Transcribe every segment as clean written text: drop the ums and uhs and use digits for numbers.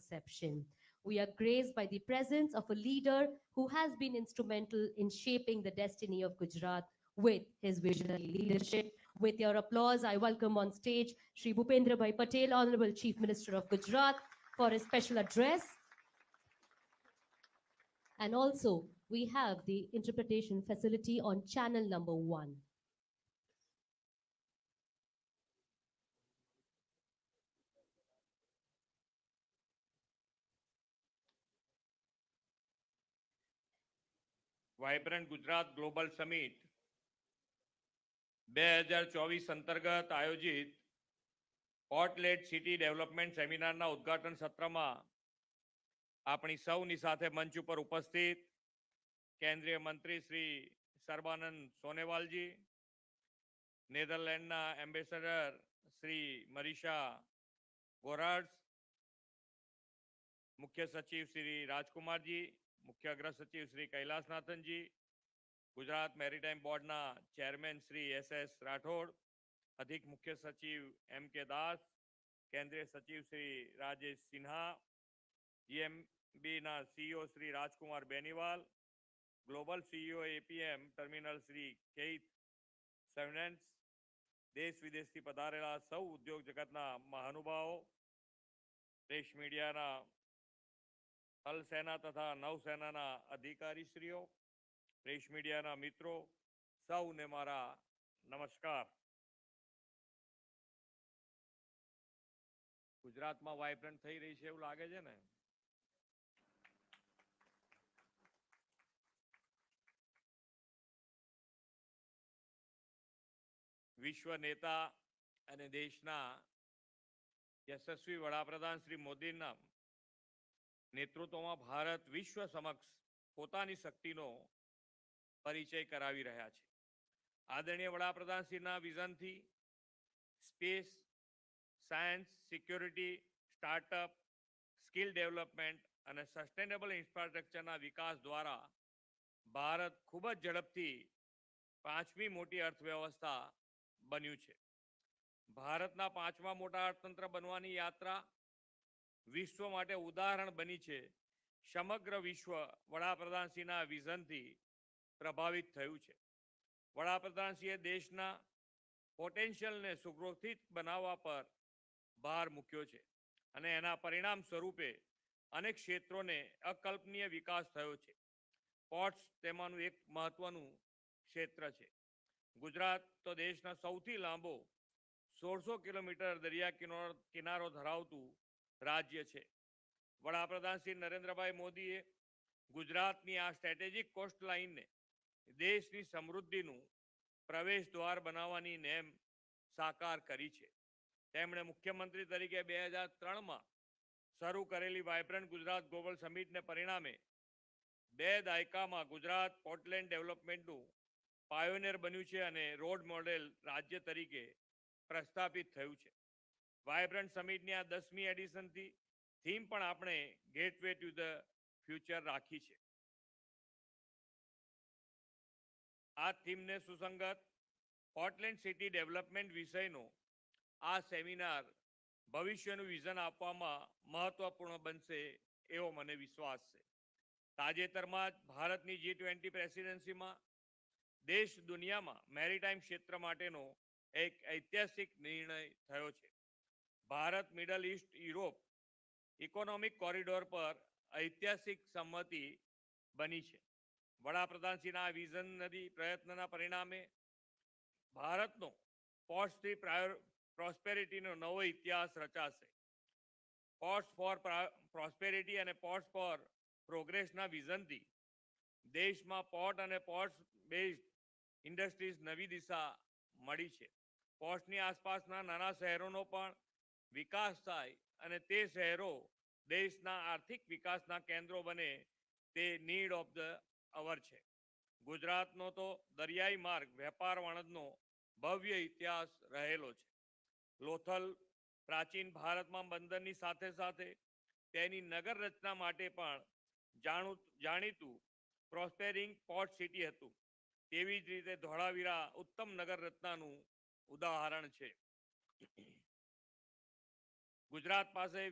perception. We are graced by the presence of a leader who has been instrumental in shaping the destiny of Gujarat with his visionary leadership. With your applause, I welcome on stage Shri Bhupendra Bhai Patel, Honorable Chief Minister of Gujarat, for his special address. And also, we have the interpretation facility on channel number 1. Vibrant Gujarat global summit 2024 અંતર્ગત આયોજિત port-lead city development સેમિનારના ઉદ્ઘાટન સત્રમાં આપણી સૌની સાથે મંચ ઉપર ઉપસ્થિત કેન્દ્રીય મંત્રી શ્રી સર્બાનંદ સોનેવાલજી, નેધરલેન્ડના એમ્બેસેડર શ્રી મરીશા ગોરાર્ડ્સ, મુખ્ય સચિવ શ્રી રાજકુમારજી, મુખ્ય અગ્ર સચિવ શ્રી કૈલાસનાથનજી, ગુજરાત મેરીટાઈમ બોર્ડના ચેરમેન શ્રી SS રાઠોડ, અધિક મુખ્ય સચિવ MK દાસ, કેન્દ્રીય સચિવ શ્રી રાજેશ સિન્હા, GMBના CEO Shri Rajkumar Beniwal, global CEO APM terminal Shri Keith Svendsen, દેશ વિદેશથી પધારેલા સૌ ઉદ્યોગ જગતના મહાનુભાવો, પ્રેસ મીડિયાના થલ સેના તથા નૌસેનાના અધિકારીશ્રીઓ, પ્રેસ મીડિયાના મિત્રો, સૌને મારા નમસ્કાર. ગુજરાતમાં વાઇબ્રન્ટ થઈ રહી છે એવું લાગે છે ને? વિશ્વ નેતા અને દેશના યશસ્વી વડાપ્રધાન શ્રી મોદીના નેતૃત્વમાં ભારત વિશ્વ સમક્ષ પોતાની શક્તિનો પરિચય કરાવી રહ્યા છે. આદરણીય વડાપ્રધાનશ્રીના વિઝનથી space, science, security, startup, skill development અને સસ્ટેનેબલ ઇન્ફ્રાસ્ટ્રક્ચરના વિકાસ દ્વારા ભારત ખૂબ જ ઝડપથી 5મી મોટી અર્થવ્યવસ્થા બન્યું છે. ભારતના 5મા મોટા અર્થતંત્ર બનવાની યાત્રા વિશ્વ માટે ઉદાહરણ બની છે. સમગ્ર વિશ્વ વડાપ્રધાનશ્રીના વિઝનથી પ્રભાવિત થયું છે. વડાપ્રધાનશ્રીએ દેશના પોટેન્શિયલને સુગ્રોથિત બનાવવા પર ભાર મૂક્યો છે અને એના પરિણામ સ્વરૂપે અનેક ક્ષેત્રોને અકલ્પનીય વિકાસ થયો છે. પોર્ટ્સ તેમાંનું એક મહત્વનું ક્ષેત્ર છે. ગુજરાત તો દેશના સૌથી લાંબો 1600 કિલોમીટર દરિયા કિનારો ધરાવતું રાજ્ય છે. વડાપ્રધાન શ્રી નરેન્દ્રભાઈ મોદીએ ગુજરાતની આ સ્ટ્રેટેજિક કોસ્ટ લાઇનને દેશની સમૃદ્ધિનું પ્રવેશ દ્વાર બનાવવાની નેમ સાકાર કરી છે. તેમણે મુખ્યમંત્રી તરીકે 2003માં શરૂ કરેલી વાઇબ્રન્ટ ગુજરાત ગ્લોબલ સમિટને પરિણામે 2 દાયકામાં ગુજરાત પોર્ટલેન્ડ ડેવલપમેન્ટનું પાયોનિયર બન્યું છે અને રોડ મોડેલ રાજ્ય તરીકે પ્રસ્થાપિત થયું છે. વાઇબ્રન્ટ સમિટની આ 10મી એડિશનથી થીમ પણ આપણે ગેટવે ટુ ધ ફ્યુચર રાખી છે. આ થીમને સુસંગત પોર્ટલેન્ડ સિટી ડેવલપમેન્ટ વિષયનો આ સેમિનાર ભવિષ્યનું વિઝન આપવામાં મહત્વપૂર્ણ બનશે એવો મને વિશ્વાસ છે. તાજેતરમાં જ ભારતની G20 પ્રેસિડેન્સીમાં દેશ દુનિયામાં મેરીટાઈમ ક્ષેત્ર માટેનો એક ઐતિહાસિક નિર્ણય થયો છે. Bharat middle East Europe economic corridor પર ઐતિહાસિક સંમતિ બની છે. વડાપ્રધાનશ્રીના આ વિઝનરી પ્રયત્નના પરિણામે ભારતનો પોર્ટ્સથી પ્રોસ્પેરિટીનો નવો ઇતિહાસ રચાશે. પોર્ટ્સ ફોર પ્રોસ્પેરિટી અને પોર્ટ્સ ફોર પ્રોગ્રેસના વિઝનથી દેશમાં પોર્ટ અને પોર્ટ્સ બેઝડ ઇન્ડસ્ટ્રીઝ નવી દિશા મળી છે. પોર્ટ્સની આસપાસના નાના શહેરોનો પણ વિકાસ થાય અને તે શહેરો દેશના આર્થિક વિકાસના કેન્દ્રો બને તે નીડ ઓફ ધ અવર છે. ગુજરાતનો તો દરિયાઈ માર્ગ વેપાર વાણિજ્યનો ભવ્ય ઇતિહાસ રહેલો છે. લોથલ પ્રાચીન ભારતમાં બંદરની સાથે સાથે તેની નગર રચના માટે પણ જાણીતું પ્રોસ્પેરિંગ પોર્ટ સિટી હતું. તેવી જ રીતે ધોળાવીરા ઉત્તમ નગર રચનાનું ઉદાહરણ છે. ગુજરાત પાસે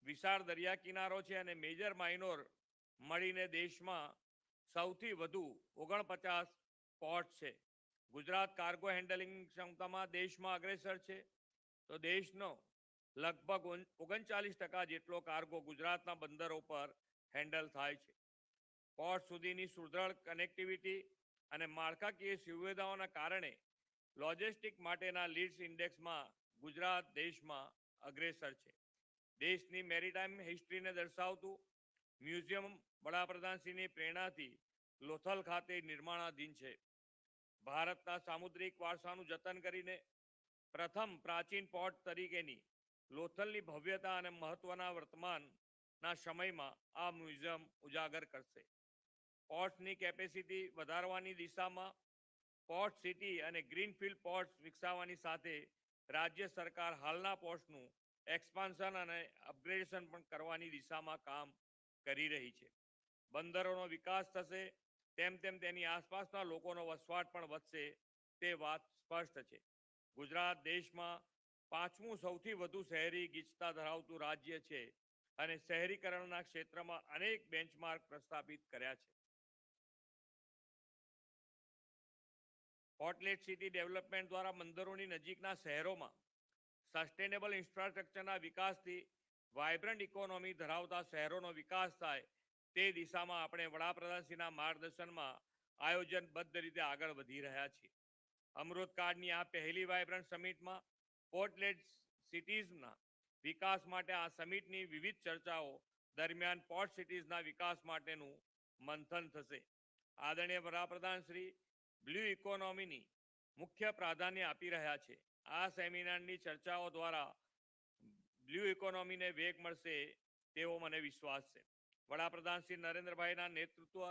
વિશાળ દરિયા કિનારો છે અને મેજર માઇનોર મળીને દેશમાં સૌથી વધુ 49 પોર્ટ છે. ગુજરાત કાર્ગો હેન્ડલિંગ ક્ષમતામાં દેશમાં અગ્રેસર છે. તો દેશનો લગભગ 39% જેટલો કાર્ગો ગુજરાતના બંદરો પર હેન્ડલ થાય છે. પોર્ટ સુધીની સુદૃઢ કનેક્ટિવિટી અને માળખાકીય સુવિધાઓના કારણે લોજિસ્ટિક માટેના લીડ્સ ઇન્ડેક્સમાં ગુજરાત દેશમાં અગ્રેસર છે. દેશની મેરીટાઈમ હિસ્ટ્રીને દર્શાવતું મ્યુઝિયમ વડાપ્રધાનશ્રીની પ્રેરણાથી લોથલ ખાતે નિર્માણાધીન છે. ભારતના સામુદ્રિક વારસાનું જતન કરીને પ્રથમ પ્રાચીન પોર્ટ તરીકેની લોથલની ભવ્યતા અને મહત્વના વર્તમાનના સમયમાં આ મ્યુઝિયમ ઉજાગર કરશે. પોર્ટ્સની કેપેસિટી વધારવાની દિશામાં પોર્ટ સિટી અને ગ્રીનફિલ્ડ પોર્ટ્સ વિકસાવવાની સાથે રાજ્ય સરકાર હાલના પોર્ટ્સનું એક્સપાન્શન અને અપગ્રેડેશન પણ કરવાની દિશામાં કામ કરી રહી છે. બંદરોનો વિકાસ થશે તેમ તેમ તેની આસપાસના લોકોનો વસવાટ પણ વધશે તે વાત સ્પષ્ટ છે. ગુજરાત દેશમાં 5મું સૌથી વધુ શહેરી ગીચતા ધરાવતું રાજ્ય છે અને શહેરીકરણના ક્ષેત્રમાં અનેક બેન્ચમાર્ક પ્રસ્થાપિત કર્યા છે. પોર્ટલેટ સિટી ડેવલપમેન્ટ દ્વારા બંદરોની નજીકના શહેરોમાં સસ્ટેનેબલ ઇન્ફ્રાસ્ટ્રક્ચરના વિકાસથી વાઇબ્રન્ટ ઇકોનોમી ધરાવતા શહેરોનો વિકાસ થાય તે દિશામાં આપણે વડાપ્રધાનશ્રીના માર્ગદર્શનમાં આયોજનબદ્ધ રીતે આગળ વધી રહ્યા છીએ. અમૃતકાળની આ પહેલી વાઇબ્રન્ટ સમિટમાં પોર્ટલેટ સિટીઝના વિકાસ માટે આ સમિટની વિવિધ ચર્ચાઓ દરમિયાન પોર્ટ સિટીઝના વિકાસ માટેનું મંથન થશે. આદરણીય વડાપ્રધાનશ્રી બ્લુ ઇકોનોમીની મુખ્ય પ્રાધાન્ય આપી રહ્યા છે. આ સેમિનારની ચર્ચાઓ દ્વારા બ્લુ ઇકોનોમીને વેગ મળશે તેવો મને વિશ્વાસ છે. વડાપ્રધાન શ્રી નરેન્દ્રભાઈના નેતૃત્વ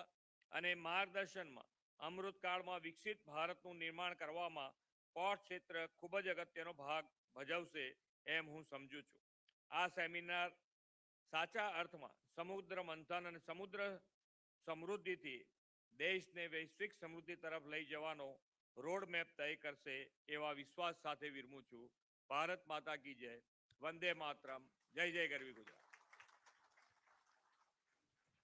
અને માર્ગદર્શનમાં અમૃતકાળમાં વિકસિત ભારતનું નિર્માણ કરવામાં પોર્ટ ક્ષેત્ર ખૂબ જ અગત્યનો ભાગ ભજવશે એમ હું સમજુ છું. આ સેમિનાર સાચા અર્થમાં સમુદ્ર મંથન અને સમુદ્ર સમૃદ્ધિથી દેશને વૈશ્વિક સમૃદ્ધિ તરફ લઈ જવાનો રોડ મેપ તય કરશે એવા વિશ્વાસ સાથે વિરમું છું. ભારત માતા કી જય. વંદે માતરમ. જય જય ગરવી ગુજરાત.